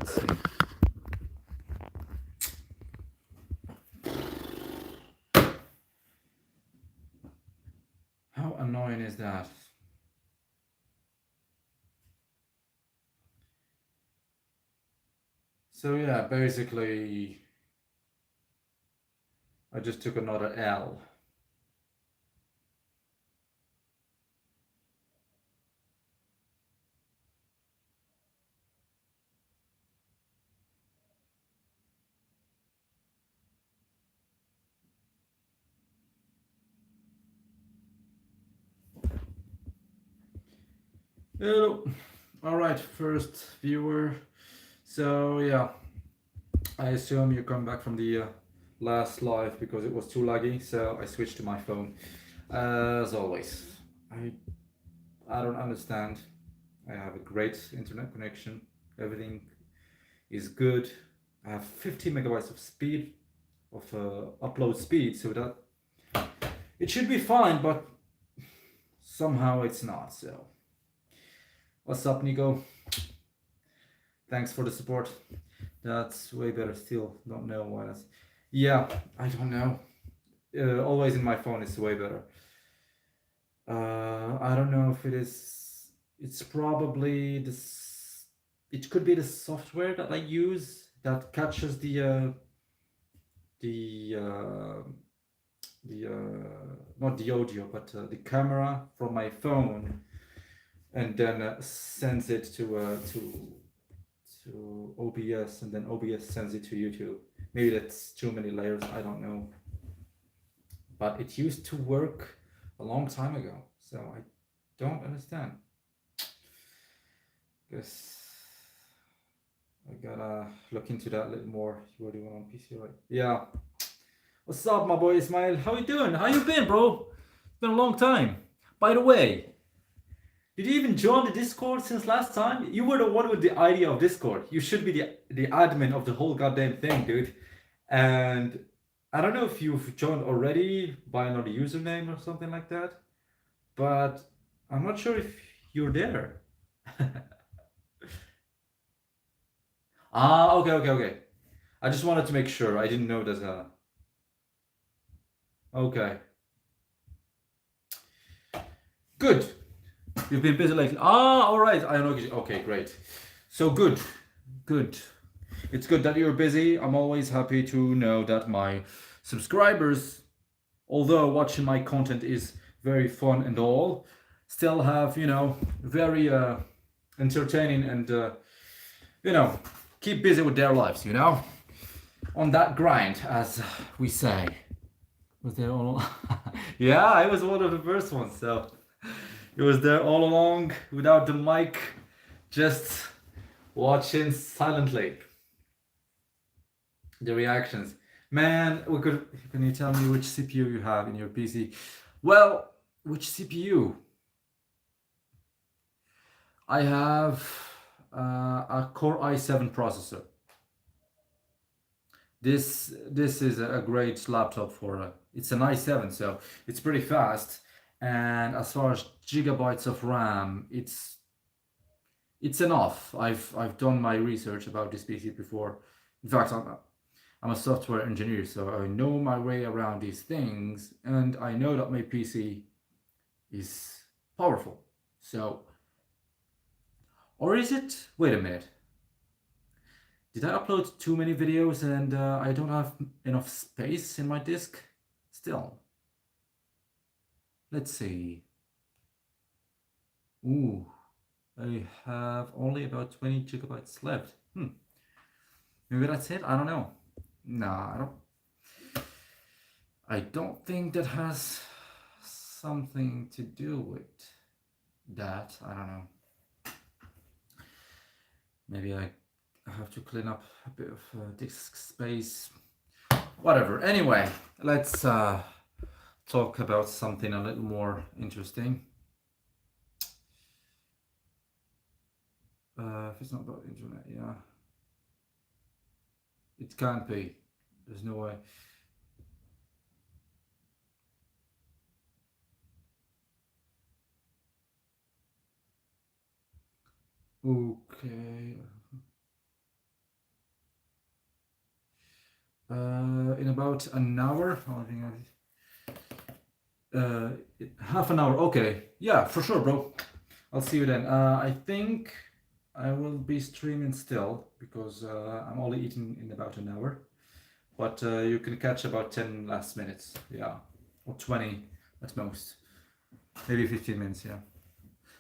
Let's see. How annoying is that? So yeah, basically I just took another L. Hello. All right, first viewer. So yeah, I assume you come back from the last live because it was too laggy, so I switched to my phone. As always, I don't understand. I have a great internet connection. Everything is good. I have 50 megabytes of speed of upload speed, so that it should be fine, but somehow it's not. So, what's up, Nico? Thanks for the support. That's way better. Still don't know why that's. Yeah, I don't know. Always in my phone is way better. I don't know if it is. It's probably this. It could be the software that I use that catches the not the audio, but the camera from my phone, and then sends it to OBS, and then OBS sends it to YouTube. Maybe that's too many layers. I don't know. But it used to work a long time ago, so I don't understand. Guess I gotta look into that a little more. You already went on PC, right? Yeah. What's up, my boy Ismail? How you doing? How you been, bro? It's been a long time. By the way, did you even join the Discord since last time? You were the one with the idea of Discord. You should be the admin of the whole goddamn thing, dude. And I don't know if you've joined already by another username or something like that, but I'm not sure if you're there. Ah, okay. I just wanted to make sure. I didn't know there's a... Okay. Good. You've been busy lately. Ah, all right. I know. Okay, great. So good. It's good that you're busy. I'm always happy to know that my subscribers, although watching my content is very fun and all, still have, very entertaining and, keep busy with their lives, on that grind, as we say. Was there all? Yeah, I was one of the first ones, so it was there all along without the mic, just watching silently the reactions. Man, can you tell me which CPU you have in your PC? Well, which CPU? I have a Core i7 processor. This is a great laptop for it's an i7, so it's pretty fast. And as far as gigabytes of RAM, it's enough. I've done my research about this PC before. In fact, I'm a software engineer, so I know my way around these things, and I know that my PC is powerful. So, or is it? Wait a minute. Did I upload too many videos and I don't have enough space in my disk? Still. Let's see. Ooh, I have only about 20 gigabytes left. Maybe that's it? I don't know. Nah, I don't think that has something to do with that. I don't know. Maybe I have to clean up a bit of disk space. Whatever. Anyway, let's talk about something a little more interesting. If it's not about internet, yeah. It can't be. There's no way. Okay. in about an hour. I think half an hour. Okay, yeah, for sure, bro. I'll see you then. I think I will be streaming still because I'm only eating in about an hour. But you can catch about 10 last minutes, yeah, or 20 at most, maybe 15 minutes, yeah.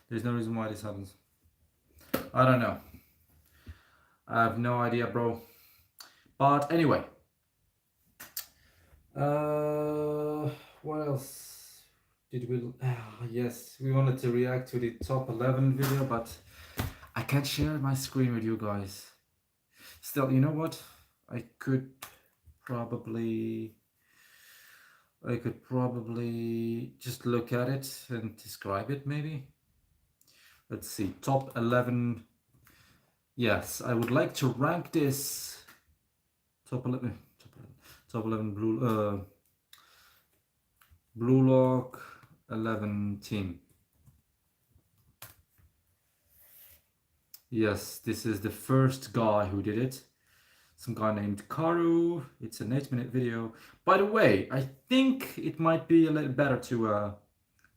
There's no reason why this happens. I don't know. I have no idea, bro. But anyway, what else did we? Yes, we wanted to react to the top 11 video, but I can't share my screen with you guys. Still, you know what? I could probably just look at it and describe it, maybe. Let's see, top 11. Yes, I would like to rank this top 11 Blue Lock 11 team. Yes, this is the first guy who did it. Some guy named Karu. It's an 8-minute video. By the way, I think it might be a little better to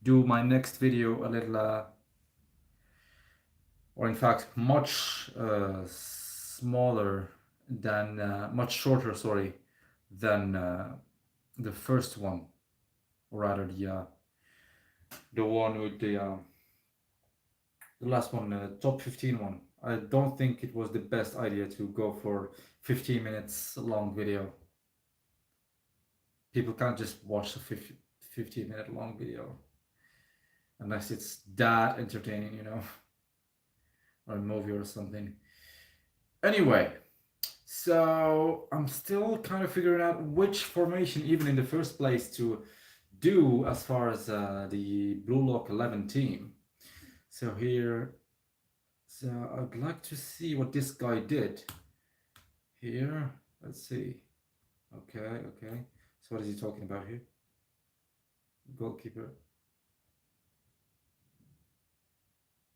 do my next video a little, or in fact, much smaller than, much shorter, sorry, than the first one, or rather the one with the last one, top 15 one. I don't think it was the best idea to go for 15 minutes long video. People can't just watch a 15-minute long video unless it's that entertaining, you know, or a movie or something. Anyway, so I'm still kind of figuring out which formation even in the first place to do as far as the Blue Lock 11 team. So here, so I'd like to see what this guy did here. Let's see. Okay. So what is he talking about here? Goalkeeper.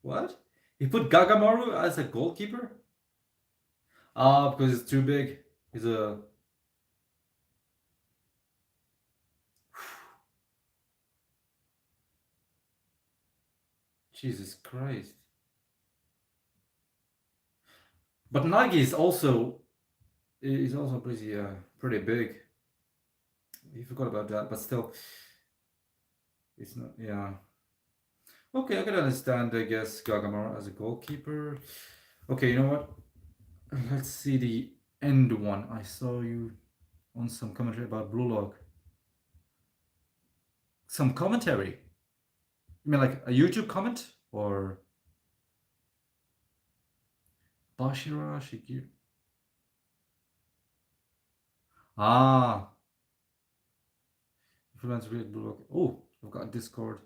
What? He put Gagamaru as a goalkeeper? Ah, because it's too big. He's a... Jesus Christ. But Nagi is also pretty big. You forgot about that, but still, it's not. Yeah. Okay, I can understand. I guess Gagamara as a goalkeeper. Okay, you know what? Let's see the end one. I saw you on some commentary about Blue Log. Some commentary. You mean like a YouTube comment or Bashira Shikir? Ah. Influence Real Blue Lock. Oh, I've got a Discord.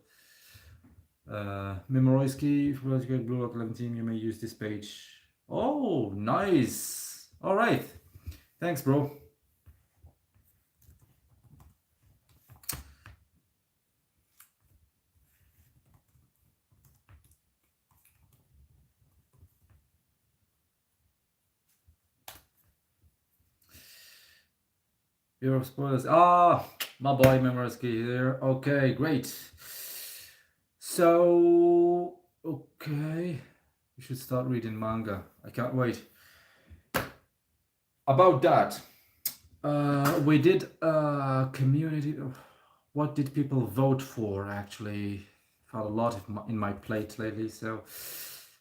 Memoroisky, if you want to get Blue Lock 11 team, you may use this page. Oh, nice. All right. Thanks, bro. Your spoilers. Ah, my boy Memoroisky here. Okay, great. So, okay. We should start reading manga. I can't wait. About that, we did a community. What did people vote for? Actually, had a lot in my plate lately, so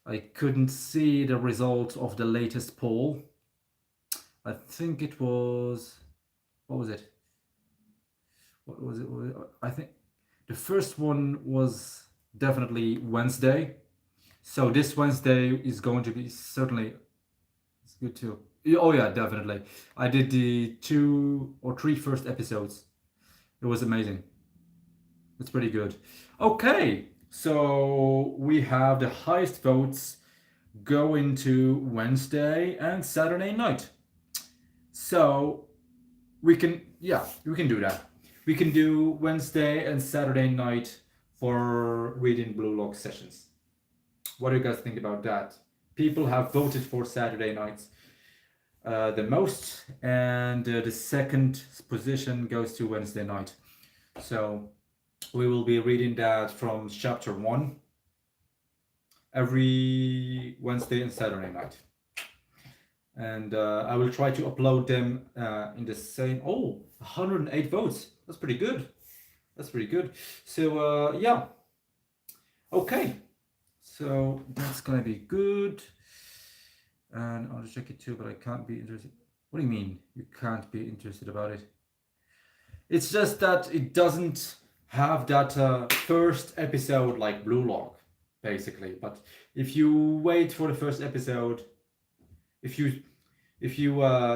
I couldn't see the result of the latest poll. I think it was. What was it? What was it? I think the first one was definitely Wednesday. So this Wednesday is going to be certainly, it's good too. Oh yeah, definitely. I did the 2 or 3 first episodes. It was amazing. It's pretty good. Okay, so we have the highest votes go into Wednesday and Saturday night. So we can do that. We can do Wednesday and Saturday night for reading Blue Lock sessions. What do you guys think about that? People have voted for Saturday nights. the most, and the second position goes to Wednesday night. So we will be reading that from chapter 1 every Wednesday and Saturday night. And I will try to upload them in the same. Oh, 108 votes. That's pretty good. That's pretty good. So yeah. Okay. So that's gonna be good. And I'll check it too, but I can't be interested. What do you mean you can't be interested about it? It's just that it doesn't have that first episode like Blue Log, basically. But if you wait for the first episode, if you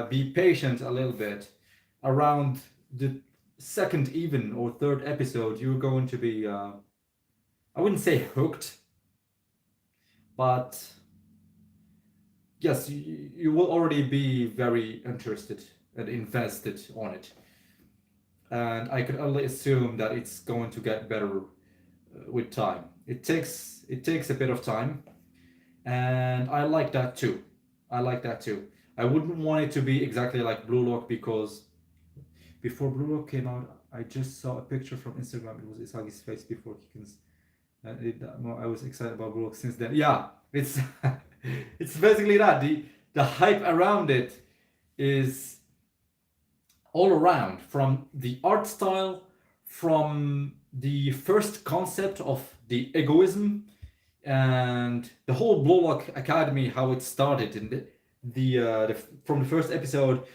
be patient a little bit, around the second even or third episode, you're going to be I wouldn't say hooked, but yes, you will already be very interested and invested on it. And I could only assume that it's going to get better with time. It takes a bit of time, and I like that too. I like that too. I wouldn't want it to be exactly like Blue Lock, because before Blue Lock came out, I just saw a picture from Instagram. It was Isagi's face before Kikens. I was excited about Blue Lock since then. Yeah, it's it's basically that. The hype around it is all around, from the art style, from the first concept of the egoism, and the whole Blue Lock Academy, how it started in the from the first episode.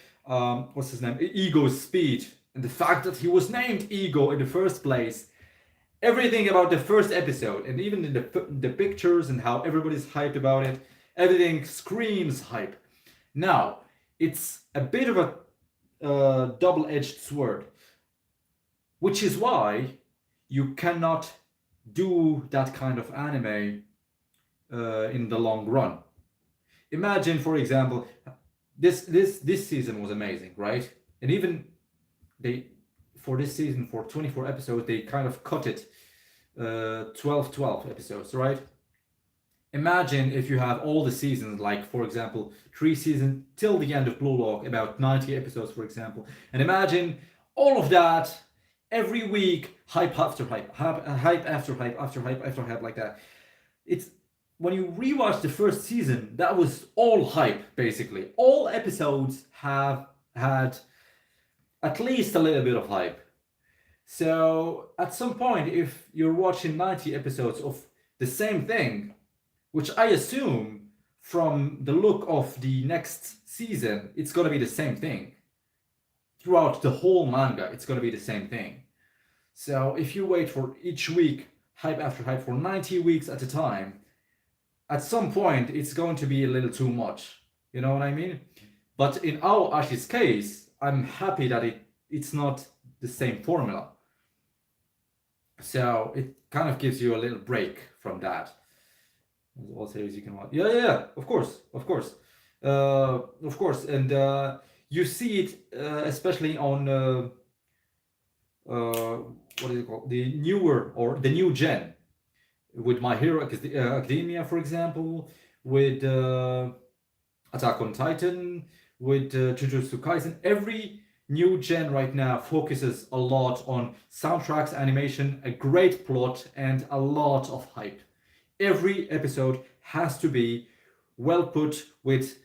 What's his name? Ego's speech, and the fact that he was named Ego in the first place. Everything about the first episode, and even in the pictures and how everybody's hyped about it, everything screams hype. Now, it's a bit of a double-edged sword, which is why you cannot do that kind of anime in the long run. Imagine, for example, this season was amazing, right? And even they, for this season, for 24 episodes, they kind of cut it 12 episodes, right? Imagine if you have all the seasons, like for example 3 seasons till the end of Blue Lock, about 90 episodes for example, and imagine all of that every week, hype after hype, hype after hype after hype after hype, like that. It's when you rewatch the first season, that was all hype. Basically all episodes have had at least a little bit of hype. So at some point, if you're watching 90 episodes of the same thing, which I assume from the look of the next season, it's gonna be the same thing. Throughout the whole manga, it's gonna be the same thing. So if you wait for each week, hype after hype, for 90 weeks at a time, at some point it's going to be a little too much. You know what I mean? But in Aoashi's case, I'm happy that it's not the same formula. So it kind of gives you a little break from that. All series you can watch. Yeah. Of course. And you see it especially on what is it called? The newer or the new gen, with My Hero Academia, for example, with Attack on Titan, with Jujutsu Kaisen. Every new gen right now focuses a lot on soundtracks, animation, a great plot, and a lot of hype. Every episode has to be well put, with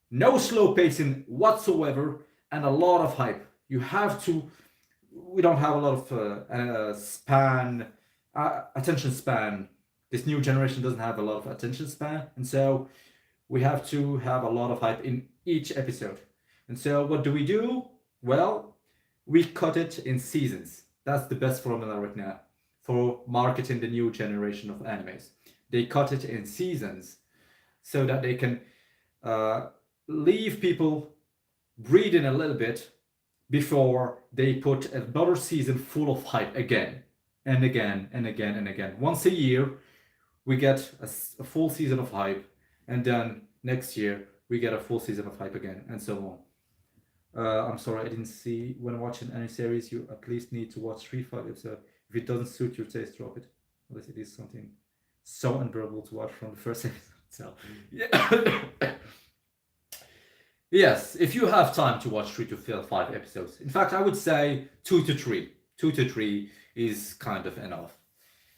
no slow pacing whatsoever, and a lot of hype. You have to. We don't have a lot of attention span. This new generation doesn't have a lot of attention span, and so we have to have a lot of hype in each episode. And so what do? Well, we cut it in seasons. That's the best formula right now for marketing the new generation of animes. They cut it in seasons so that they can leave people breathing a little bit before they put another season full of hype again and again and again and again. Once a year, we get a full season of hype, and then next year we get a full season of hype again, and so on. I'm sorry, I didn't see. When watching any series, you at least need to watch 3-5 episodes. If it doesn't suit your taste, drop it. Unless it is something so unbearable to watch from the first episode. So, yeah. Yes, if you have time to watch 3 to 5 episodes. In fact, I would say 2 to 3. 2 to 3 is kind of enough.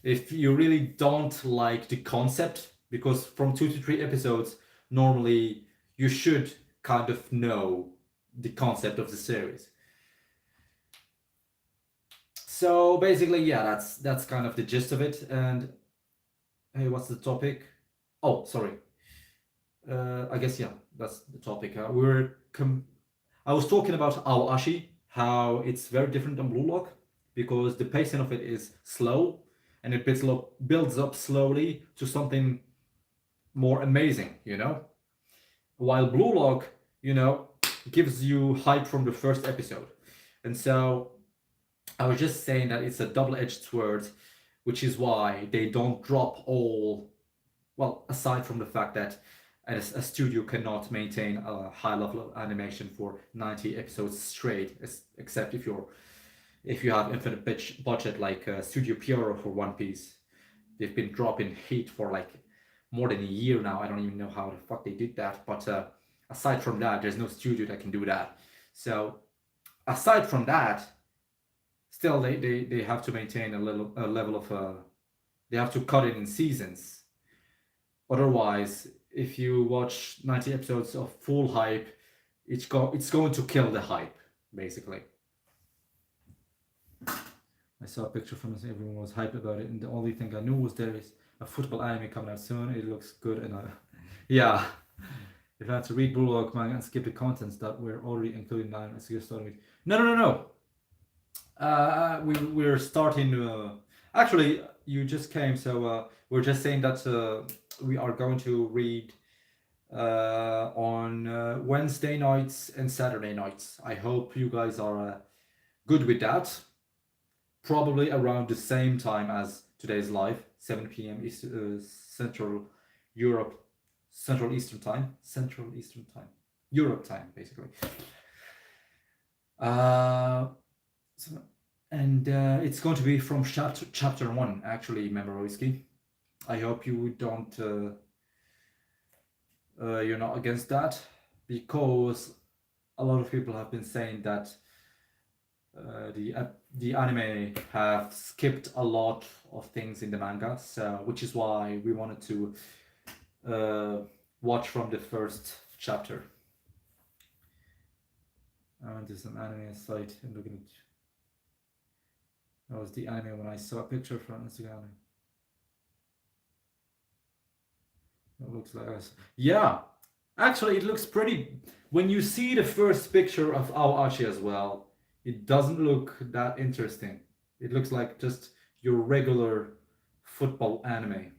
If you really don't like the concept, because from 2 to 3 episodes, normally you should kind of know the concept of the series. So basically, yeah, that's kind of the gist of it. And hey, what's the topic? Oh, sorry. I guess yeah, that's the topic. I was talking about Awashi, how it's very different than Blue Lock because the pacing of it is slow and it builds up slowly to something more amazing, you know? While Blue Lock, you know, gives you hype from the first episode. And so I was just saying that it's a double-edged sword, which is why they don't drop all, well, aside from the fact that a studio cannot maintain a high level of animation for 90 episodes straight, except if you have infinite budget like Studio Pierrot for One Piece. They've been dropping heat for like more than a year now. I don't even know how the fuck they did that. But aside from that, there's no studio that can do that. So aside from that, still they have to maintain a level of they have to cut it in seasons. Otherwise, if you watch 90 episodes of full hype, it's going to kill the hype, basically. I saw a picture from it, everyone was hyped about it, and the only thing I knew was there is a football anime coming out soon. It looks good, and yeah. If I had to read Blue Lock manga and skip the contents that were already included in anime, so starting with no. We're starting. Actually, you just came, so we're just saying that we are going to read on Wednesday nights and Saturday nights. I hope you guys are good with that. Probably around the same time as today's live, 7 p.m. Central Europe, Central Eastern Time, Europe time, basically. And it's going to be from chapter 1, actually, Memoroisky. I hope you don't, you're not against that, because a lot of people have been saying that the anime have skipped a lot of things in the manga, so which is why we wanted to watch from the first chapter. I went to some anime site and looking at. That was the anime when I saw a picture from Instagram. It looks like us. Yeah, actually, it looks pretty. When you see the first picture of Aoashi as well, it doesn't look that interesting. It looks like just your regular football anime.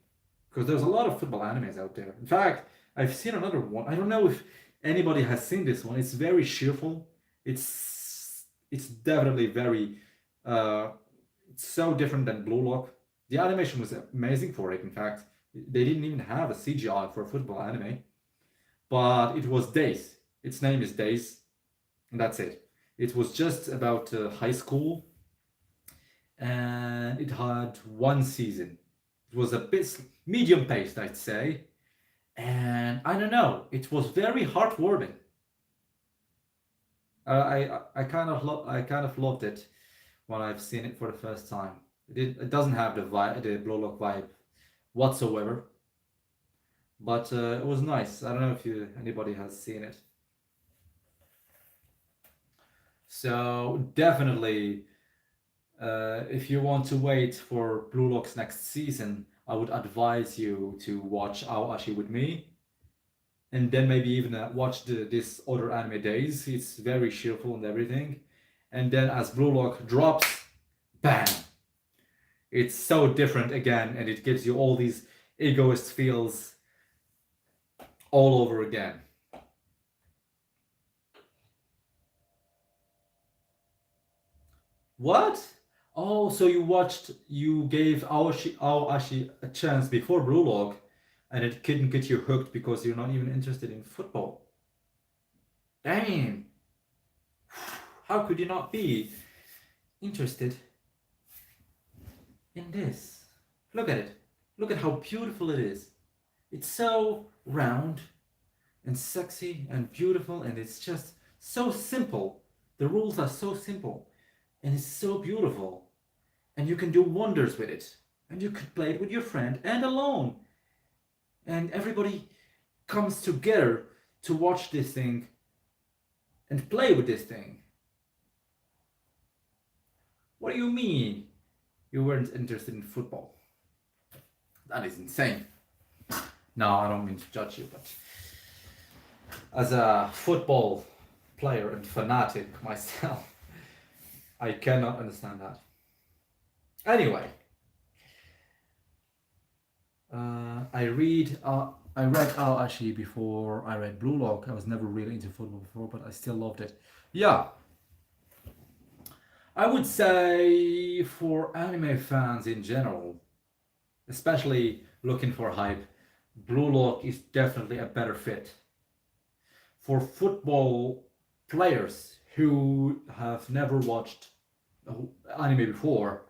Because there's a lot of football animes out there. In fact, I've seen another one. I don't know if anybody has seen this one. It's very cheerful. It's definitely very it's so different than Blue Lock. The animation was amazing for it. In fact, they didn't even have a CGI for a football anime, but it was Days. Its name is Days, and that's it. It was just about high school, and it had one season. It was a bit medium paced, I'd say, and I don't know. It was very heartwarming. I kind of loved it when I've seen it for the first time. It doesn't have the Blue Lock vibe whatsoever, but it was nice. I don't know if anybody has seen it. So definitely, if you want to wait for Blue Lock's next season, I would advise you to watch Aoashi with me, and then maybe even watch this other anime Days. It's very cheerful and everything, and then as Blue Lock drops, bam! It's so different again, and it gives you all these egoist feels all over again. What? Oh, so you gave Aoashi a chance before Blue Lock, and it couldn't get you hooked because you're not even interested in football. Damn! How could you not be interested in this? Look at it. Look at how beautiful it is. It's so round. and sexy and beautiful, and it's just so simple. The rules are so simple, and it's so beautiful, and you can do wonders with it. And you could play it with your friend and alone, and everybody comes together to watch this thing and play with this thing. What do you mean you weren't interested in football? That is insane. No, I don't mean to judge you, but as a football player and fanatic myself, I cannot understand that. Anyway, I read actually before I read Blue Lock. I was never really into football before, but I still loved it. Yeah, I would say for anime fans in general, especially looking for hype, Blue Lock is definitely a better fit. For football players who have never watched anime before,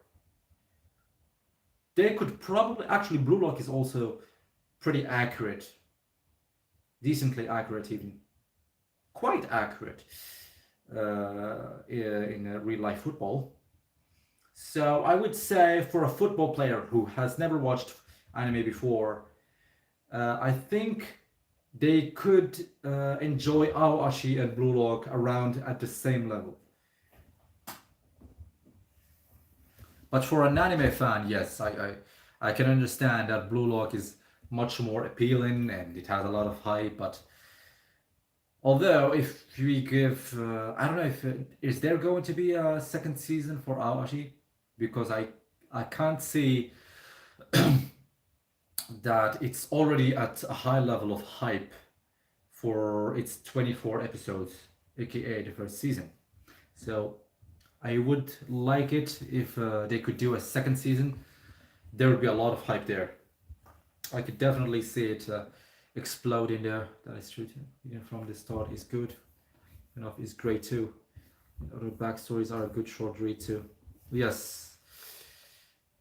they could probably actually Blue Lock is also pretty accurate, decently accurate, even quite accurate in real life football. So I would say for a football player who has never watched anime before, I think they could enjoy Aoashi and Blue Lock around at the same level. But for an anime fan, yes, I can understand that Blue Lock is much more appealing and it has a lot of hype. But although if we give, I don't know if is there going to be a second season for Aoashi, because I can't see that it's already at a high level of hype for its 24 episodes, aka the first season. So I would like it if they could do a second season. There would be a lot of hype there. I could definitely see it explode in there. That is true. Even from the start is good. Enough is great too. Other backstories are a good short read too. Yes.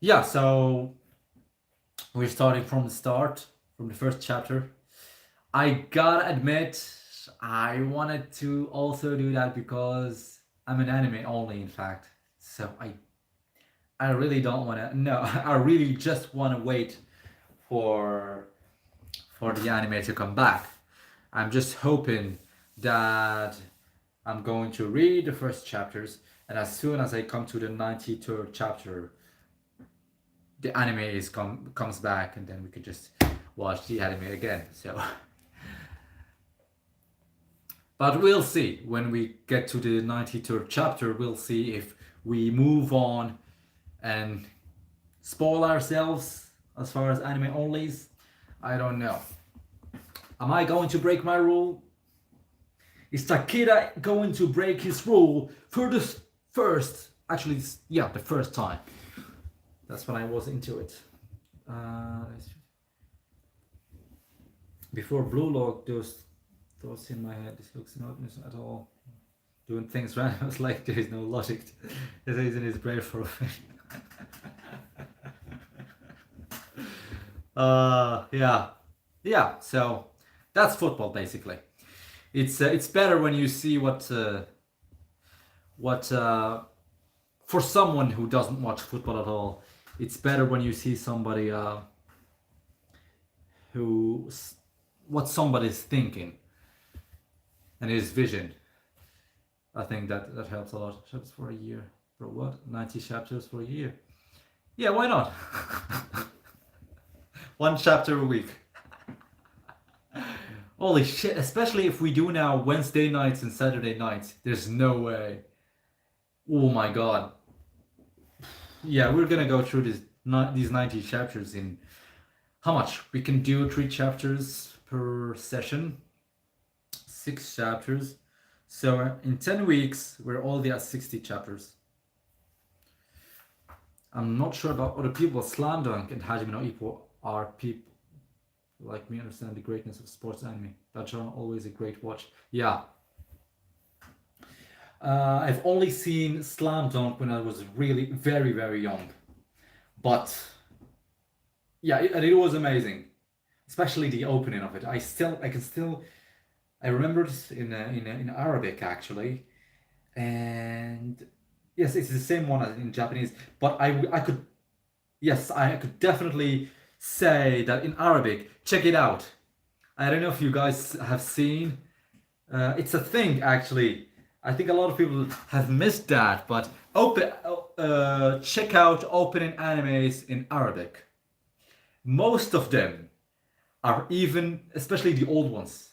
Yeah, so we're starting from the start, from the first chapter. I gotta admit, I wanted to also do that because I'm an anime only, in fact. So I really don't want to. No, I really just want to wait for the anime to come back. I'm just hoping that I'm going to read the first chapters, and as soon as I come to the 93rd chapter, the anime comes back, and then we can just watch the anime again. So. But we'll see. When we get to the 93rd chapter, we'll see if we move on and spoil ourselves as far as anime onlys. I don't know. Am I going to break my rule? Is Takeda going to break his rule for the first, actually, yeah, the first time? That's when I was into it. Before Blue Lock, those thoughts in my head, this looks not at all. Doing things random, I was like, there is no logic. This is in his brain for a thing. Yeah. So that's football basically. It's better when you see what for someone who doesn't watch football at all. It's better when you see somebody what somebody's thinking and his vision. I think that helps a lot. Chapters for a year, bro. What? 90 chapters for a year? Yeah, why not? One chapter a week. Holy shit! Especially if we do now Wednesday nights and Saturday nights. There's no way. Oh my god. Yeah, we're gonna go through these 90 chapters in how much? We can do 3 chapters per session. 6 chapters. So in 10 weeks, we're already at 60 chapters. I'm not sure about other people. Slam Dunk and Hajime no Ippo are people like me understand the greatness of sports anime. That genre always a great watch. Yeah. I've only seen Slam Dunk when I was really very, very young. But yeah, it was amazing. Especially the opening of it. I can still I remember this in Arabic actually, and yes, it's the same one as in Japanese. But I could, yes, I could definitely say that in Arabic. Check it out. I don't know if you guys have seen. It's a thing actually. I think a lot of people have missed that, but check out opening animes in Arabic. Most of them are even, especially the old ones.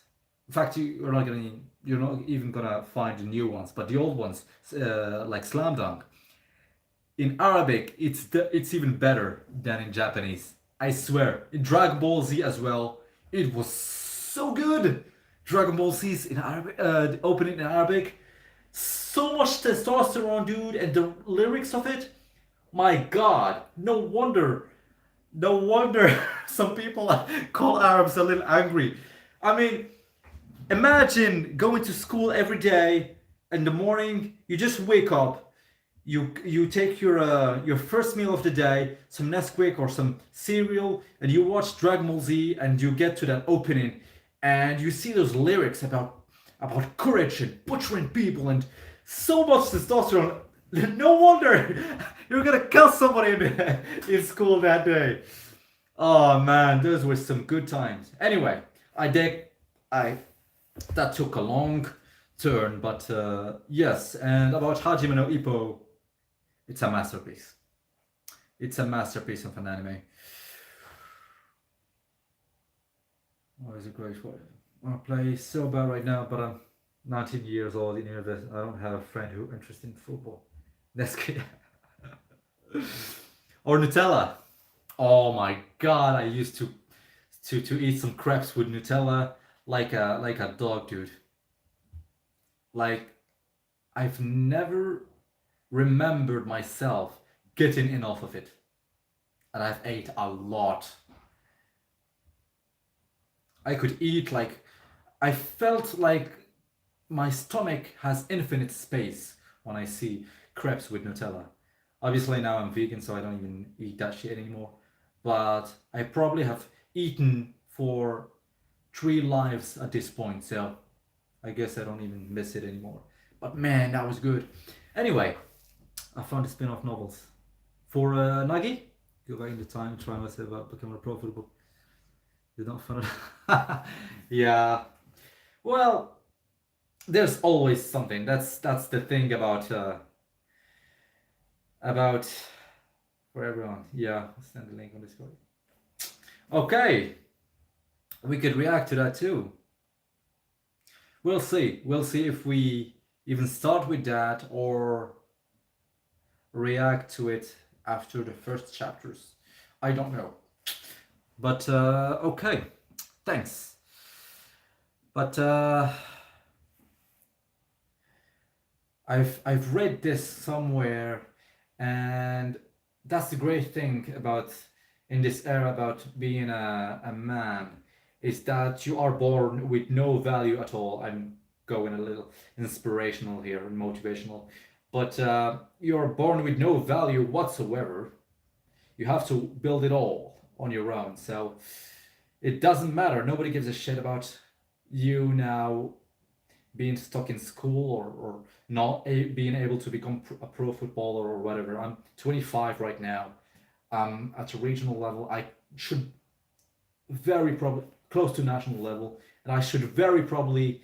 In fact, you're not even gonna find the new ones, but the old ones, like Slam Dunk, in Arabic, it's even better than in Japanese. I swear. In Dragon Ball Z as well, it was so good. Dragon Ball Z's in Arabic, the opening in Arabic, so much testosterone, dude, and the lyrics of it. My God, no wonder some people call Arabs a little angry. I mean, imagine going to school every day in the morning. You just wake up, you take your first meal of the day, some Nesquik or some cereal, and you watch Dragon Ball Z, and you get to that opening, and you see those lyrics about courage and butchering people and so much testosterone. No wonder you're gonna kill somebody in school that day. Oh man, those were some good times. Anyway, I that took a long turn, but yes, and about Hajime no Ippo, it's a masterpiece. It's a masterpiece of an anime. Oh, it's a great one. I play so bad right now, but I'm 19 years old in university. I don't have a friend who's interested in football. That's good. Or Nutella. Oh my god, I used to eat some crepes with Nutella like a dog, dude. Like I've never remembered myself getting enough of it. And I've ate a lot. I could eat like I felt like my stomach has infinite space when I see crepes with Nutella. Obviously now I'm vegan, so I don't even eat that shit anymore. But I probably have eaten for 3 lives at this point, so I guess I don't even miss it anymore. But man, that was good. Anyway, I found the spin-off novels. For Nagi, go back in the time, try myself about becoming profitable. Did not find it. Yeah. Well, there's always something. That's the thing about for everyone. Yeah, I'll send the link on Discord. Okay, we could react to that too. We'll see. We'll see if we even start with that or react to it after the first chapters. I don't know. But okay, thanks. But I've read this somewhere, and that's the great thing about in this era about being a man is that you are born with no value at all. I'm going a little inspirational here and motivational, but you're born with no value whatsoever. You have to build it all on your own. So it doesn't matter. Nobody gives a shit about you now being stuck in school or not being able to become a pro footballer or whatever. I'm 25 right now. At a regional level, I should very probably close to national level, and I should very probably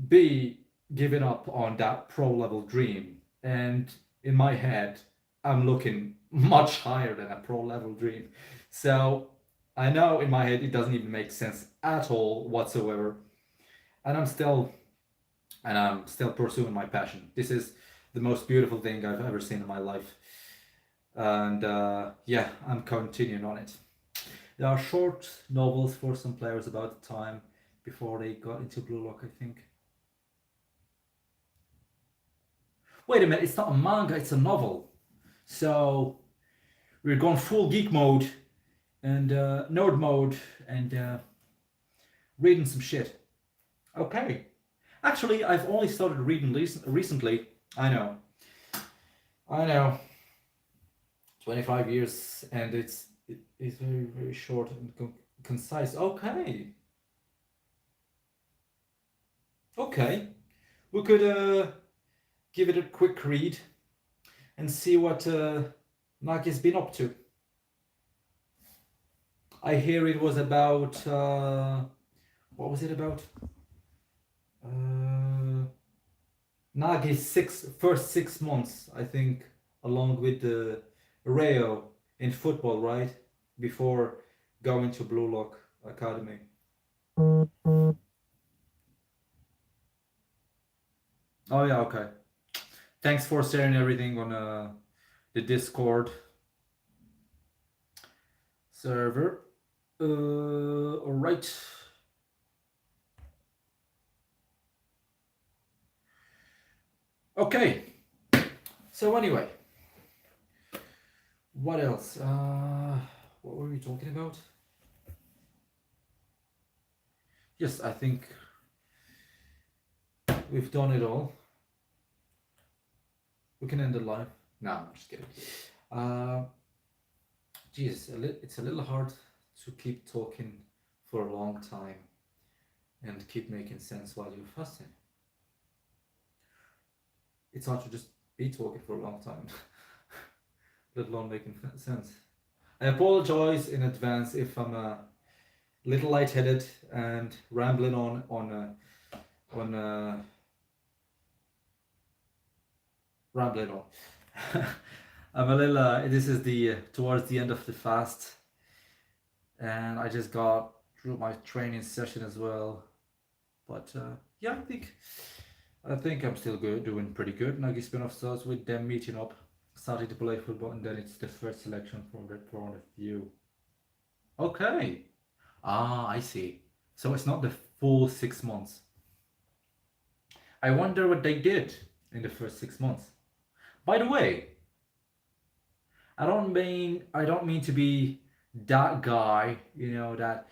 be giving up on that pro level dream. And in my head, I'm looking much higher than a pro level dream. So I know in my head it doesn't even make sense at all whatsoever. And I'm still pursuing my passion. This is the most beautiful thing I've ever seen in my life. And yeah, I'm continuing on it. There are short novels for some players about the time before they got into Blue Lock, I think. Wait a minute, it's not a manga, it's a novel. So we're going full geek mode and nerd mode and reading some shit. Okay. Actually, I've only started reading recently. I know. 25 years, and it's very, very short and concise. Okay. Okay, we could give it a quick read and see what Nagi's been up to. I hear it was about what was it about? Nagi's first 6 months, I think, along with the Rayo in football, right? Before going to Blue Lock Academy. Oh yeah, okay. Thanks for sharing everything on the Discord server. All right. Okay. So anyway, what else? What were we talking about? Yes, I think we've done it all. We can end the live. No, I'm just kidding. Geez, it's a little hard to keep talking for a long time and keep making sense while you're fasting. It's hard to just be talking for a long time, let alone making sense. I apologize in advance if I'm a little lightheaded and rambling on rambling on. I'm a little. This is the towards the end of the fast, and I just got through my training session as well. But yeah, I think I'm still good, doing pretty good. Nagi spin-off starts with them meeting up, starting to play football, and then it's the first selection from their point of view. Okay. Ah, I see. So it's not the full 6 months. I wonder what they did in the first 6 months. By the way, I don't mean to be that guy, that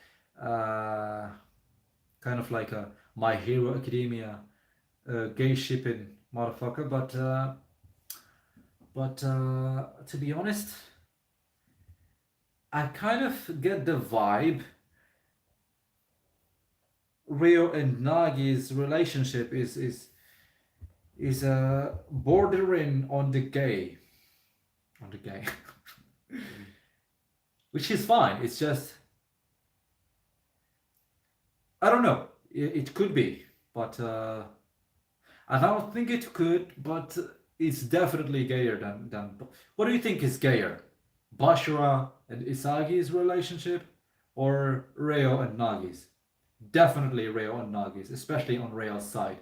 kind of like a My Hero Academia gay shipping motherfucker, but to be honest, I kind of get the vibe Rio and Nagi's relationship is bordering on the gay, which is fine. It's just I don't know. It could be, but I don't think it could. But it's definitely gayer than. What do you think is gayer, Bashara and Isagi's relationship, or Reo and Nagi's? Definitely Reo and Nagi's, especially on Reo's side.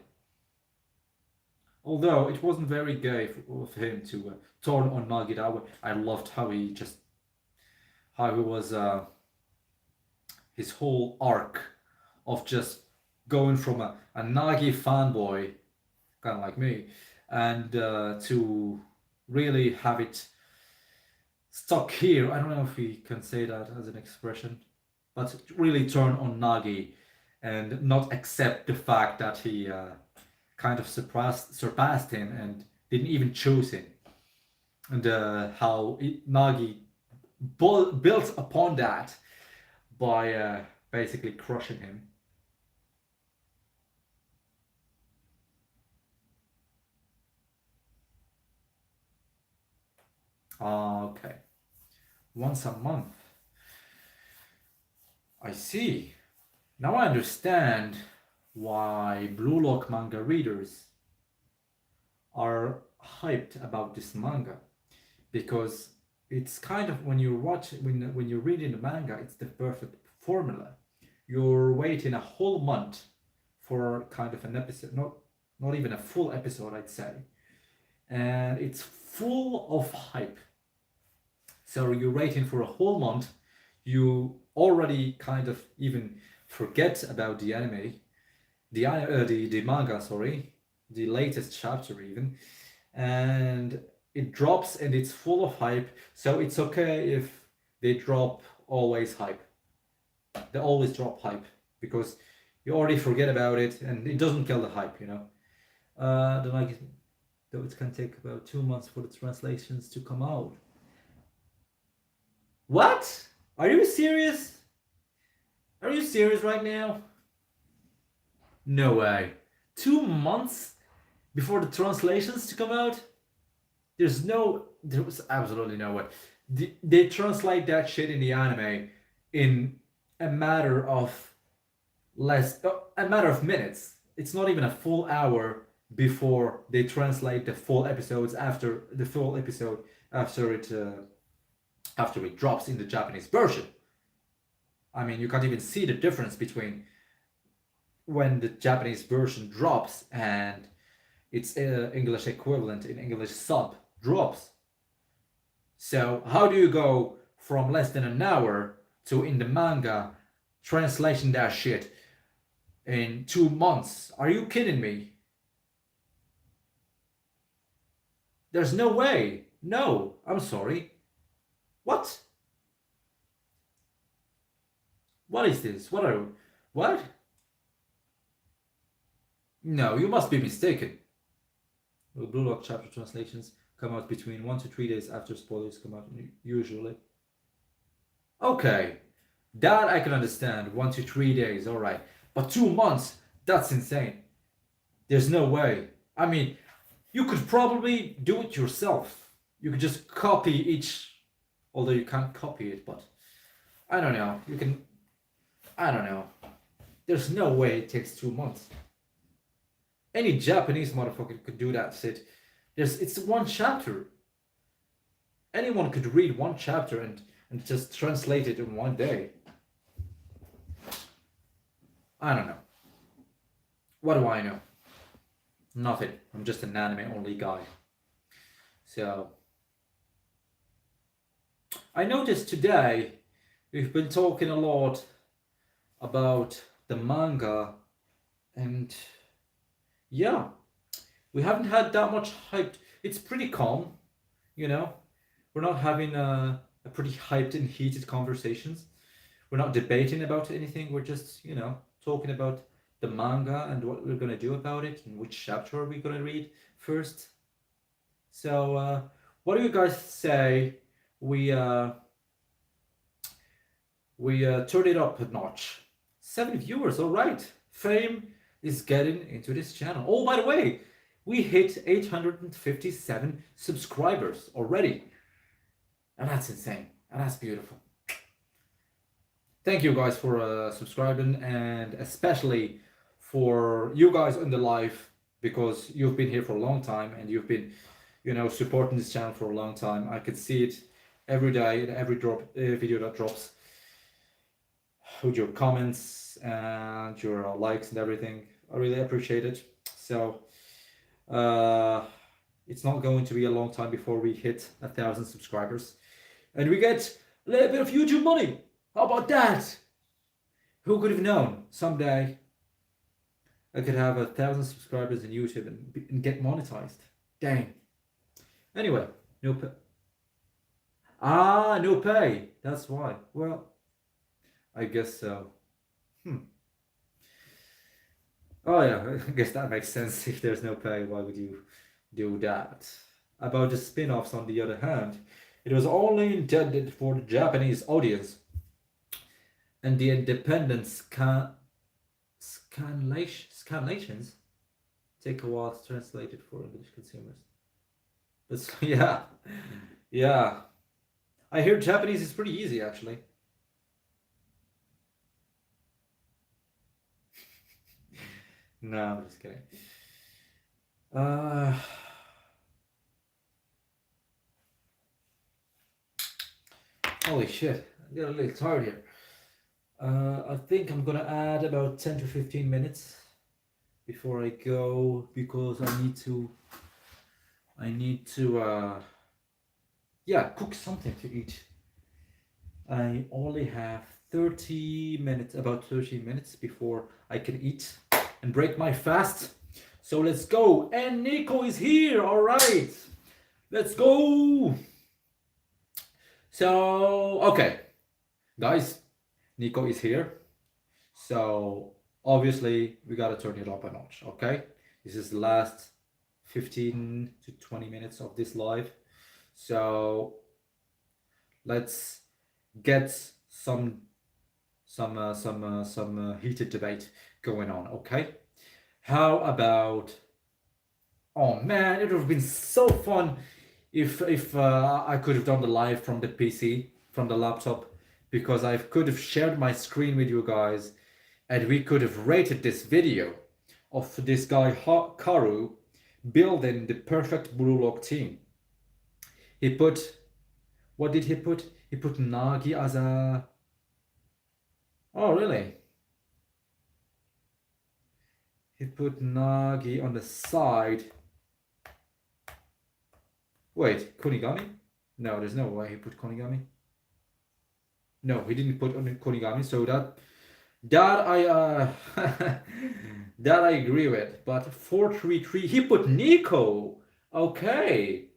Although it wasn't very gay of him to turn on Nagi that way. I loved how he was his whole arc of just going from a Nagi fanboy, kind of like me, and to really have it stuck here. I don't know if we can say that as an expression, but really turn on Nagi and not accept the fact that he kind of surpassed him and didn't even choose him. And how Nagi built upon that by basically crushing him. Okay. Once a month. I see. Now I understand why Blue Lock manga readers are hyped about this manga, because it's kind of when you're reading the manga, it's the perfect formula. You're waiting a whole month for kind of an episode, not even a full episode, I'd say, and it's full of hype. So you're waiting for a whole month. You already kind of even forget about the anime, the manga, sorry, the latest chapter even, and it drops and it's full of hype. So it's okay if they drop always hype. They always drop hype because you already forget about it and it doesn't kill the hype, The manga, though it can take about 2 months for the translations to come out. What? Are you serious? Are you serious right now? No way. 2 months before the translations to come out. There was absolutely no way. They translate that shit in the anime in a matter of a matter of minutes. It's not even a full hour before they translate the full episodes after the full episode after it drops in the Japanese version. I mean, you can't even see the difference between when the Japanese version drops and its English equivalent in English sub drops. So how do you go from less than an hour to in the manga translation that shit in 2 months? Are you kidding me? There's no way. No, I'm sorry. What? What is this? What? No, you must be mistaken. Well, Blue Lock chapter translations come out between 1 to 3 days after spoilers come out, usually. Okay, that I can understand. 1 to 3 days, alright. But 2 months, that's insane. There's no way. I mean, you could probably do it yourself. You could just copy each, although you can't copy it, but I don't know. You can, I don't know. There's no way it takes 2 months. Any Japanese motherfucker could do that shit. It's one chapter. Anyone could read one chapter and just translate it in one day. I don't know. What do I know? Nothing. I'm just an anime only guy. So I noticed today we've been talking a lot about the manga, and yeah, we haven't had that much hype. It's pretty calm, you know. We're not having a pretty hyped and heated conversations. We're not debating about anything. We're just, talking about the manga and what we're gonna do about it and which chapter are we gonna read first. So, what do you guys say we turn it up a notch? 7 viewers, all right. Fame is getting into this channel. Oh, by the way, we hit 857 subscribers already. And that's insane. And that's beautiful. Thank you guys for subscribing, and especially for you guys in the live, because you've been here for a long time and you've been, supporting this channel for a long time. I could see it every day in every video that drops, with your comments and your likes and everything. I really appreciate it. So it's not going to be a long time before we hit 1,000 subscribers and we get a little bit of YouTube money. How about that? Who could have known someday I could have 1,000 subscribers in YouTube and get monetized? Dang. Anyway, no pay. No pay. That's why. Well, I guess so. Oh yeah, I guess that makes sense. If there's no pay, why would you do that? About the spin-offs, on the other hand, it was only intended for the Japanese audience, and the independent scanlations take a while to translate it for English consumers. But yeah. I hear Japanese is pretty easy, actually. No, I'm just kidding. Holy shit, I get a little tired here. I think I'm gonna add about 10 to 15 minutes before I go, because I need to cook something to eat. I only have 30 minutes, about 30 minutes before I can eat and break my fast. So let's go. And Nico is here. All right, let's go. So, okay, guys, Nico is here. So obviously we gotta turn it up a notch. Okay, this is the last 15 to 20 minutes of this live. So let's get some heated debate going on. Okay, How about, oh man, it would have been so fun if I could have done the live from the PC, from the laptop, because I could have shared my screen with you guys, and we could have rated this video of this guy Karu building the perfect blue lock team. He put, what did he put? He put Nagi as a, oh really? He put Nagi on the side. Wait, Kunigami? No, there's no way he put Kunigami. No, he didn't put Kunigami, so that I that I agree with. But 4-3-3, he put Nico. Okay.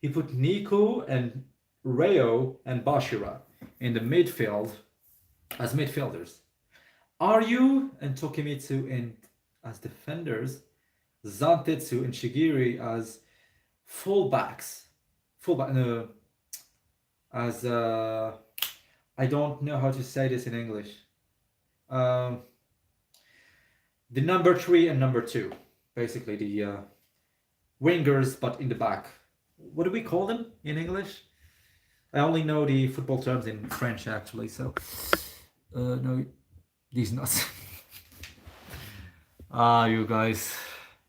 He put Nico and Reo and Bashira in the midfield as midfielders. Aryu and Tokimitsu in as defenders, Zantetsu and Shigiri as fullbacks. Fullback as I don't know how to say this in English. The number 3 and number 2, basically the wingers, but in the back. What do we call them in English? I only know the football terms in French, actually. So, no, these nuts. You guys,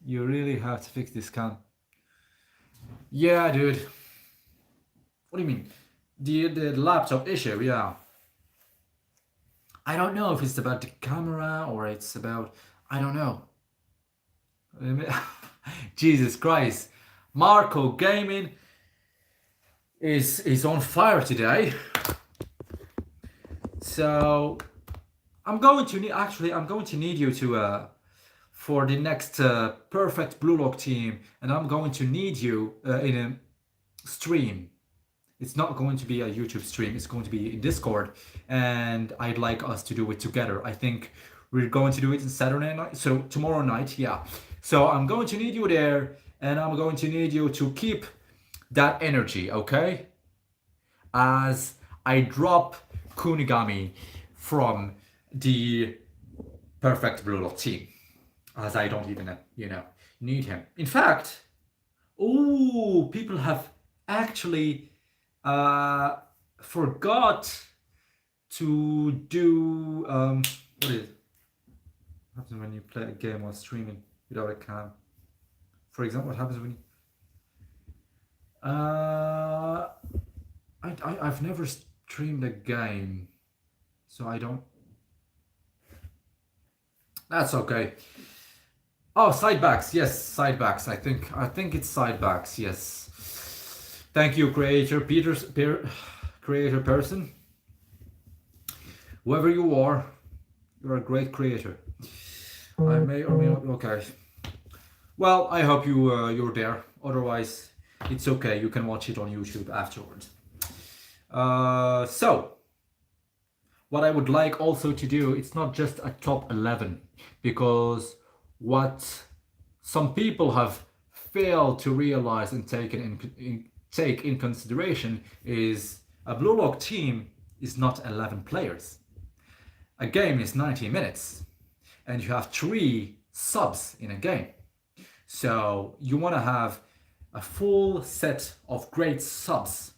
you really have to fix this cam. Yeah, dude. What do you mean? The laptop issue, yeah. I don't know if it's about the camera or it's about, I don't know. Jesus Christ. Marco Gaming is on fire today. So I'm going to need you to for the next perfect blue lock team, and I'm going to need you in a stream. It's not going to be a YouTube stream, it's going to be in Discord, and I'd like us to do it together. I think we're going to do it on Saturday night, so tomorrow night, yeah. So I'm going to need you there, and I'm going to need you to keep that energy, okay? As I drop Kunigami from the perfect blue lock team, as I don't even, need him. In fact, people have actually forgot to do what is it? What happens when you play a game while streaming without a cam? For example, what happens when you I've never streamed a game, so I don't. That's okay. Oh, sidebacks. Yes, sidebacks. I think it's sidebacks. Yes. Thank you, creator creator person. Whoever you are, you're a great creator. I may or may not. Okay. Well, I hope you're there. Otherwise, it's okay. You can watch it on YouTube afterwards. So, what I would like also to do, it's not just a top 11, because what some people have failed to realize and take in consideration is a blue lock team is not 11 players. A game is 90 minutes, and you have 3 subs in a game. So you want to have a full set of great subs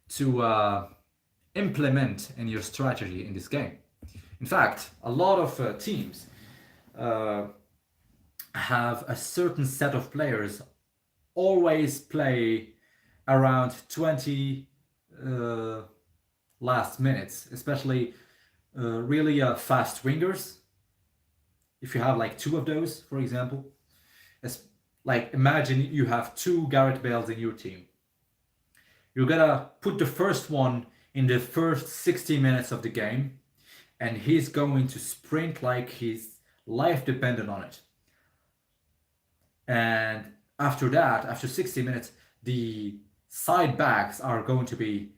to implement in your strategy in this game. In fact, a lot of teams have a certain set of players always play around 20 last minutes, especially really fast wingers. If you have like 2 of those, for example, like imagine you have 2 Gareth Bales in your team. You're gonna put the first one in the first 60 minutes of the game, and he's going to sprint like his life depended on it. And after that, after 60 minutes, the side backs are going to be,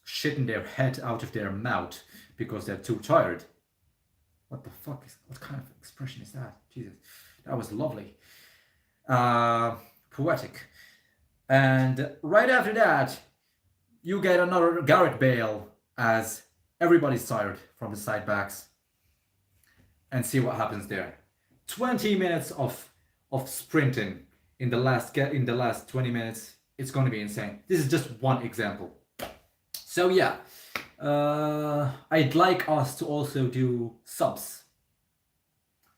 shitting their head out of their mouth because they're too tired. What kind of expression is that? Jesus, that was lovely. Poetic. And right after that, you get another Gareth Bale as everybody's tired from the side backs, and see what happens there. 20 minutes of sprinting in the last 20 minutes. It's going to be insane. This is just one example. So yeah, I'd like us to also do subs.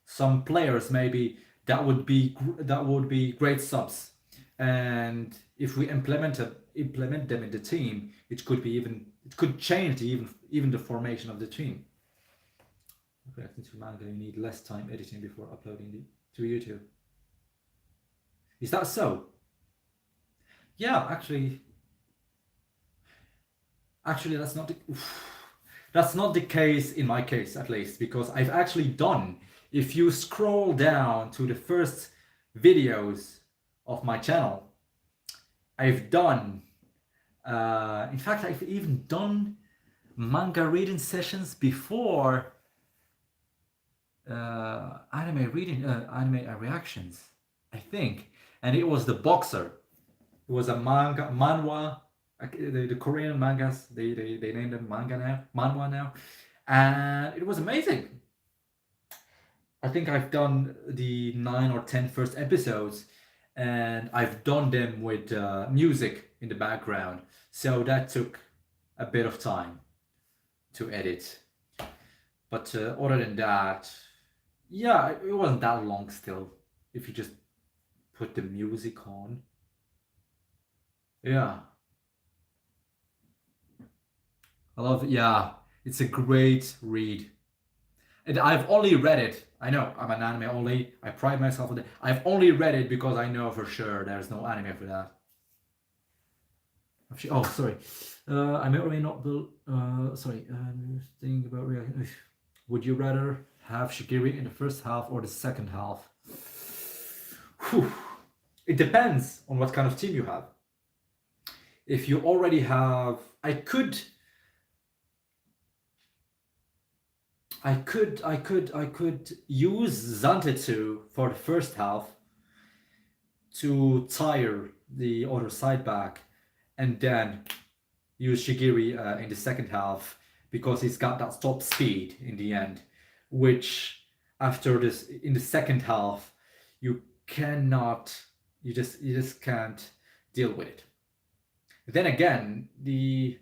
Some players maybe that would be great subs, and if we implement them in the team, it could change even the formation of the team. Reacting to manga, you need less time editing before uploading to YouTube. Is that so? Yeah, actually, that's not the case in my case, at least, because I've actually done. If you scroll down to the first videos of my channel, I've done. In fact, I've even done manga reading sessions before anime reactions, I think, and it was the Boxer. It was a manhwa. The Korean mangas, they named them manhwa now, and it was amazing. I think I've done the 9 or 10 first episodes, and I've done them with music in the background, so that took a bit of time to edit. But other than that, yeah, it wasn't that long still, if you just put the music on. Yeah. I love it. Yeah, it's a great read. And I've only read it. I know I'm an anime only. I pride myself on it. I've only read it because I know for sure there's no anime for that. Oh, sorry. I may or may not build. Sorry. Thinking about reaction. Would you rather have Shigiri in the first half or the second half? Whew. It depends on what kind of team you have. If you already have, I could use Zantetsu for the first half to tire the other side back, and then use Shigiri in the second half because he's got that top speed in the end, which after this in the second half you just can't deal with it. Then again, the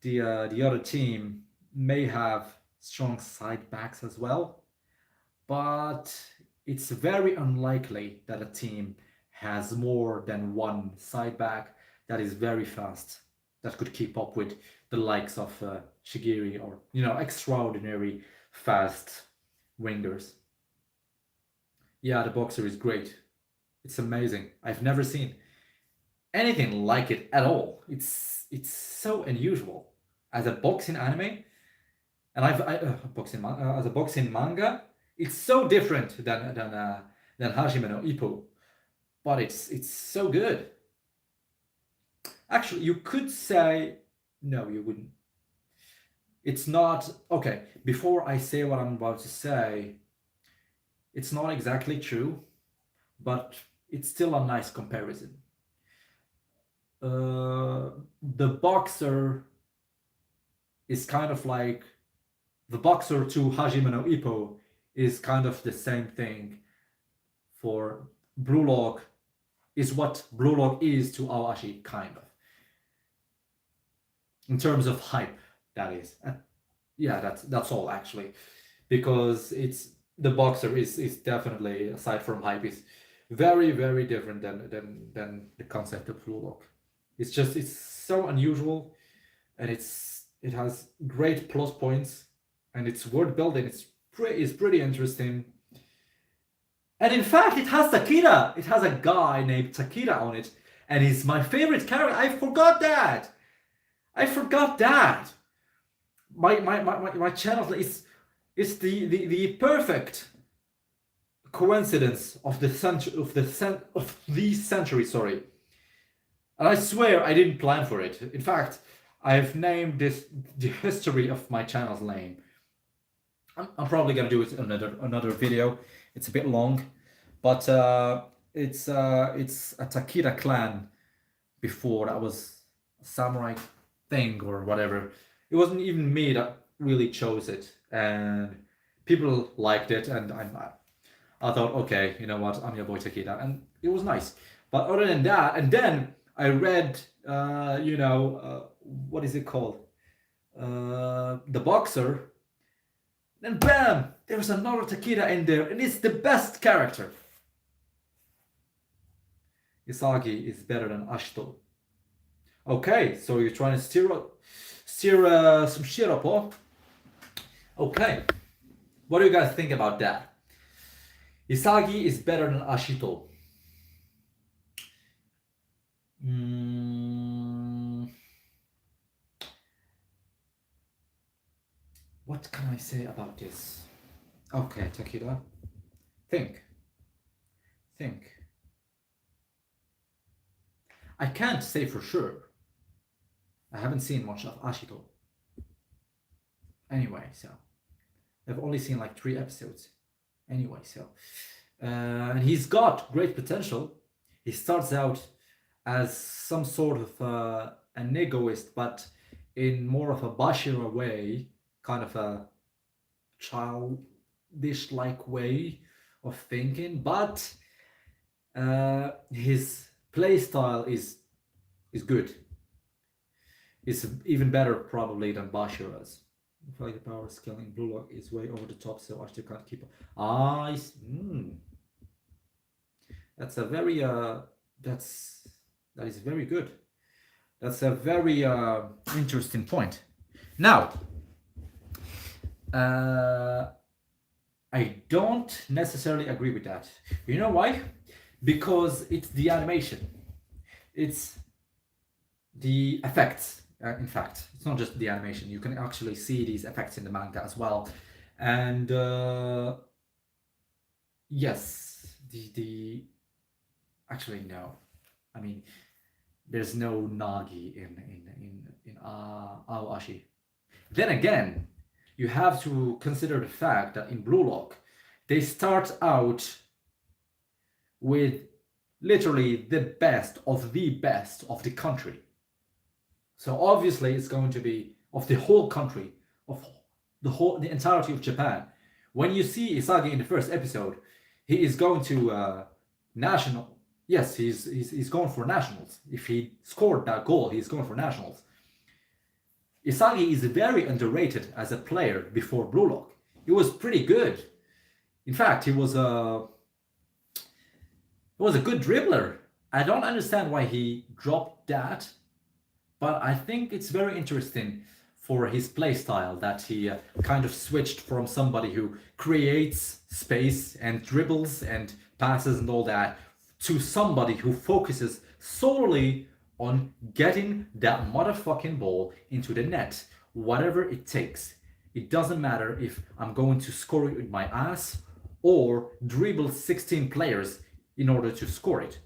other team may have strong side backs as well, but it's very unlikely that a team has more than one side back that is very fast, that could keep up with the likes of Shigiri or extraordinary fast wingers. Yeah, the Boxer is great. It's amazing. I've never seen anything like it at all. It's so unusual as a boxing anime, and as a boxing manga. It's so different than Hajime no Ippo, but it's so good. Actually, you could say no, you wouldn't. It's not okay. Before I say what I'm about to say, it's not exactly true, but it's still a nice comparison. The Boxer is kind of like the Boxer to Hajime no Ippo is kind of the same thing. For Blue Lock is what Blue Lock is to Awashi, kind of. In terms of hype, that is. Yeah, that's all actually, because it's the Boxer is definitely, aside from hype, is very, very different than the concept of Blue Lock. It's so unusual, and it has great plus points, and its world building is pretty interesting. And in fact, it has Takeda. It has a guy named Takeda on it, and he's my favorite character. I forgot that. My channel is the perfect coincidence of the century. Sorry. And I swear I didn't plan for it. In fact, I've named this the history of my channel's name. I'm probably gonna do it in another video. It's a bit long, but it's a Takeda clan before that was a samurai thing or whatever. It wasn't even me that really chose it, and people liked it, and I thought, okay, you know what, I'm YaboyTakeda, and it was nice. But other than that, and then I read, what is it called? The Boxer. Then bam, there's another Takeda in there, and it's the best character. Isagi is better than Ashito. Okay, so you're trying to steer some shit up, huh? Okay, what do you guys think about that? Isagi is better than Ashito. What can I say about this? Okay, Takeda. Think. I can't say for sure. I haven't seen much of Ashito. Anyway, so I've only seen like 3 episodes. Anyway, so and he's got great potential. He starts out as some sort of an egoist, but in more of a Bashira way, kind of a childish-like way of thinking. But his playstyle is good. It's even better probably than Bashira's. I feel like the power skill in Blue Lock is way over the top, so I still can't keep up. That's a very that is very good. That's a very interesting point. Now, I don't necessarily agree with that. You know why? Because it's the animation. It's the effects. In fact, it's not just the animation. You can actually see these effects in the manga as well. And yes, the actually no. I mean, there's no Nagi in Aoashi. Then again, you have to consider the fact that in Blue Lock, they start out with literally the best of the country. So obviously it's going to be of the whole country, of the entirety of Japan. When you see Isagi in the first episode, he is going to national. Yes, he's going for nationals. If he scored that goal, he's going for nationals. Isagi is very underrated as a player before Blue Lock. He was pretty good. In fact, he was a good dribbler. I don't understand why he dropped that. But I think it's very interesting for his playstyle that he kind of switched from somebody who creates space and dribbles and passes and all that to somebody who focuses solely on getting that motherfucking ball into the net, whatever it takes. It doesn't matter if I'm going to score it with my ass or dribble 16 players in order to score it.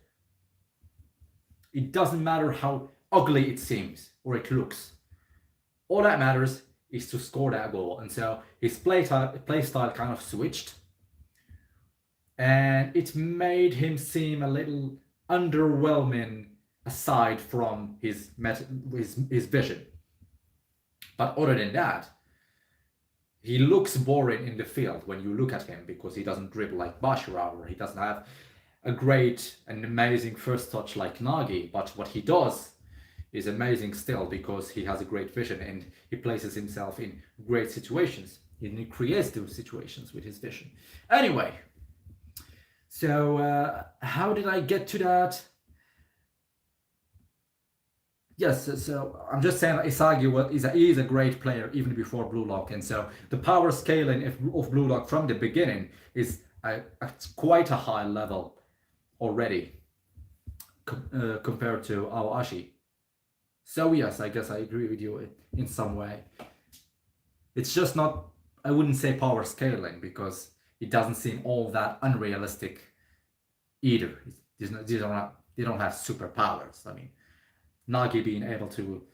It doesn't matter how ugly it seems or it looks. All that matters is to score that goal. And so his play style kind of switched, and it made him seem a little underwhelming aside from his vision. But other than that, he looks boring in the field when you look at him because he doesn't dribble like Bashira, or he doesn't have a great and amazing first touch like Nagi. But what he does is amazing still because he has a great vision and he places himself in great situations. He creates those situations with his vision. Anyway, so how did I get to that? Yes, so I'm just saying that Isagi is a great player even before Blue Lock, and so the power scaling of Blue Lock from the beginning is at quite a high level already compared to Aoashi. So yes, I guess I agree with you in some way. It's just not, I wouldn't say power scaling because it doesn't seem all that unrealistic either. They don't have superpowers. I mean, Nagi being able to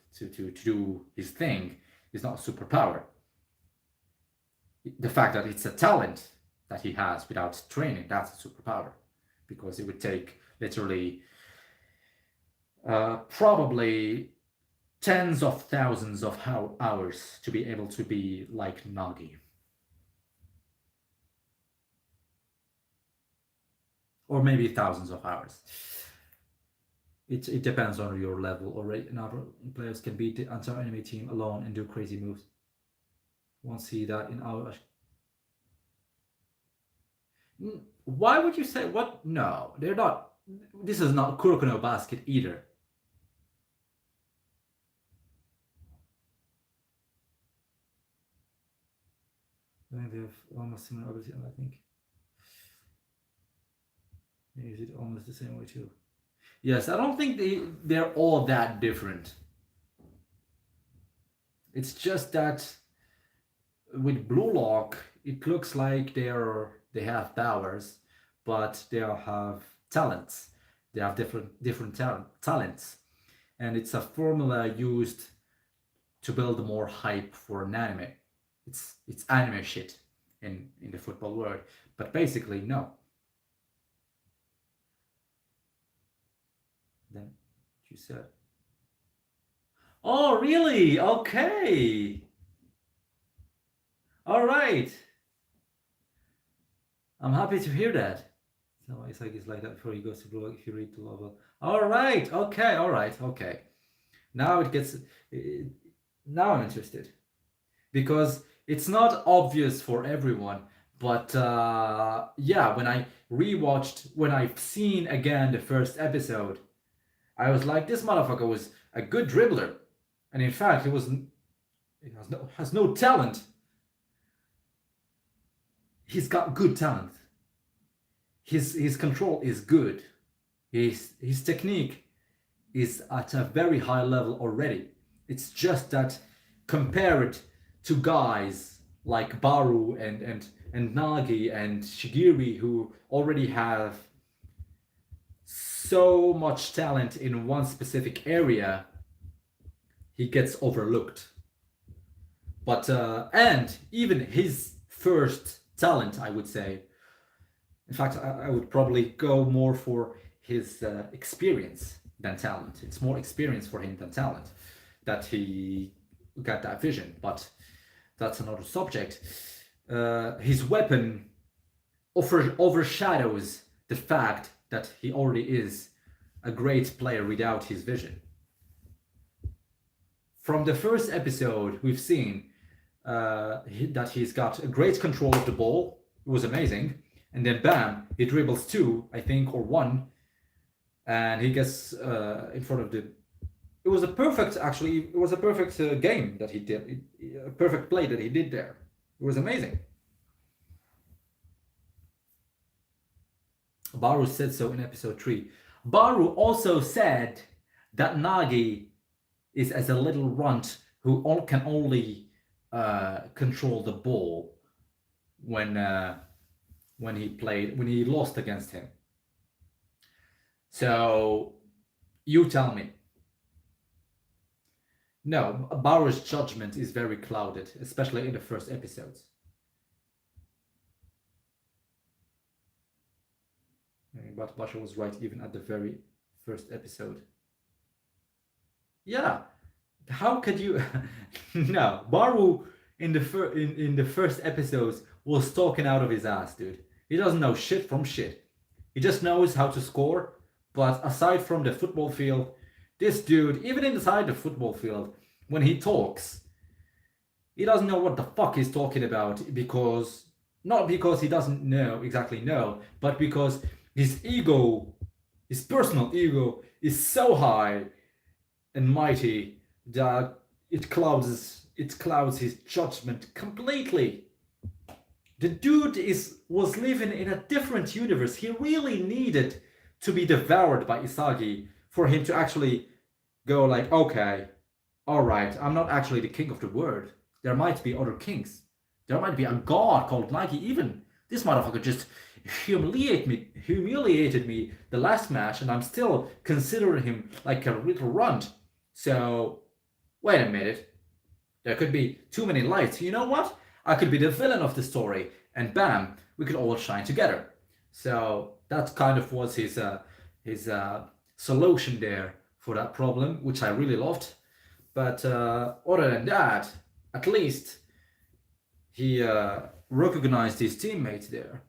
do his thing is not a superpower. The fact that it's a talent that he has without training, that's a superpower, because it would take literally probably tens of thousands of hours to be able to be like Nagi. or maybe thousands of hours. It depends on your level. Already, another players can beat the entire enemy team alone and do crazy moves. Won't see that in our. Why would you say what? No, they're not. This is not Kuroko no Basket either. I think they have almost similar ability, I think. They use it almost the same way too. Yes, I don't think they're all that different. It's just that with Blue Lock, it looks like they have powers, but they have talents. They have different talents, and it's a formula used to build more hype for an anime. It's anime shit in the football world, but basically no. Then you said, "Oh, really? Okay. All right. I'm happy to hear that." So it's like that before he goes to blue. If you read the level, all right, okay, all right, okay. Now it gets. Now I'm interested because it's not obvious for everyone. But yeah, when I've seen again the first episode, I was like, this motherfucker was a good dribbler, and in fact, he has no talent. He's got good talent. His control is good. His technique is at a very high level already. It's just that compared to guys like Baru and Nagi and Shigiri, who already have so much talent in one specific area, he gets overlooked. But and even his first talent, I would say. In fact, I would probably go more for his experience than talent. It's more experience for him than talent that he got that vision, but that's another subject. His weapon overshadows the fact that he already is a great player without his vision. From the first episode, we've seen that he's got a great control of the ball. It was amazing. And then bam, he dribbles two, I think, or one, and he gets in front of the. It was a perfect, actually. It was a perfect game that he did. A perfect play that he did there. It was amazing. Baru said so in episode 3. Baru also said that Nagi is as a little runt who can only control the ball when he lost against him. So you tell me. No, Baru's judgment is very clouded, especially in the first episodes. But Basha was right even at the very first episode. Yeah, how could you? No, Baru in the first episodes was talking out of his ass, dude. He doesn't know shit from shit. He just knows how to score. But aside from the football field, this dude, even inside the football field, when he talks, he doesn't know what the fuck he's talking about not because he doesn't exactly know, but because his ego, his personal ego, is so high and mighty that it clouds his judgment completely. The dude was living in a different universe. He really needed to be devoured by Isagi for him to actually go like, okay, all right, I'm not actually the king of the world. There might be other kings. There might be a god called Nagi even. This motherfucker just humiliated me the last match, and I'm still considering him like a little runt. So, wait a minute. There could be too many lights. You know what? I could be the villain of the story, and bam, we could all shine together. So that kind of was his solution there for that problem, which I really loved. But other than that, at least he recognized his teammates there.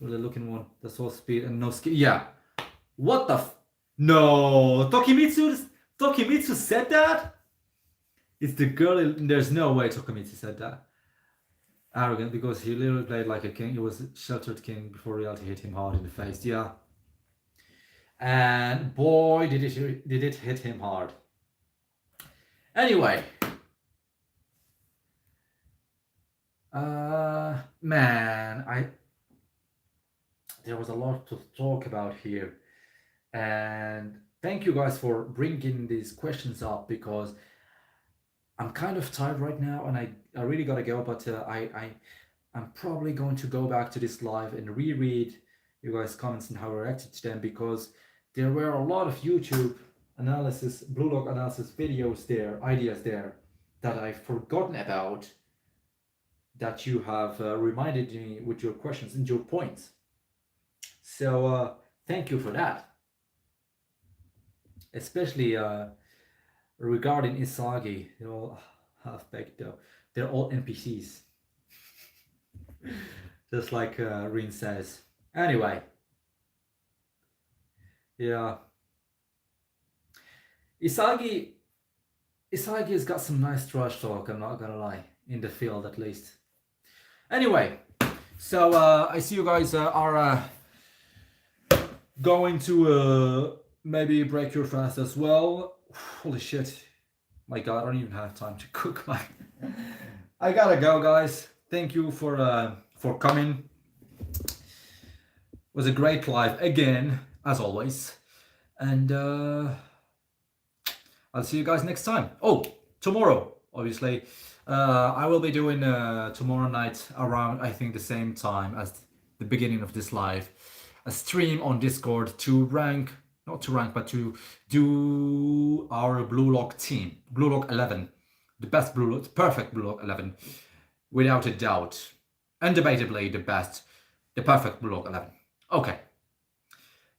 Really looking one. That's all speed and no skill. Yeah. What the No! Tokimitsu said that? It's the girl. There's no way Tokimitsu said that. Arrogant, because he literally played like a king. He was a sheltered king before reality hit him hard in the face. Yeah. And boy, did it hit him hard. Anyway. Man, there was a lot to talk about here. And thank you guys for bringing these questions up, because I'm kind of tired right now and I really gotta go, but I'm probably going to go back to this live and reread you guys' comments and how I reacted to them, because there were a lot of YouTube analysis, Blue Lock analysis videos there, ideas there that I've forgotten about, that you have reminded me with your questions and your points. So thank you for that. Especially regarding Isagi, they're all half-baked though. They're all NPCs. Just like Rin says. Anyway. Yeah. Isagi has got some nice trash talk, I'm not gonna lie. In the field at least. Anyway. So I see you guys are going to maybe break your fast as well. Holy shit. My god, I don't even have time to cook my... I gotta go, guys. Thank you for coming. It was a great live again, as always. And I'll see you guys next time. Oh, tomorrow, obviously. I will be doing tomorrow night around, I think, the same time as the beginning of this live. A stream on Discord to do our Blue Lock team, Blue Lock 11, the best Blue Lock, perfect Blue Lock 11, without a doubt, undebatably the perfect Blue Lock 11. Okay,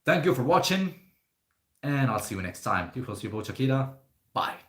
thank you for watching, and I'll see you next time. This was YaboyTakeda. Bye.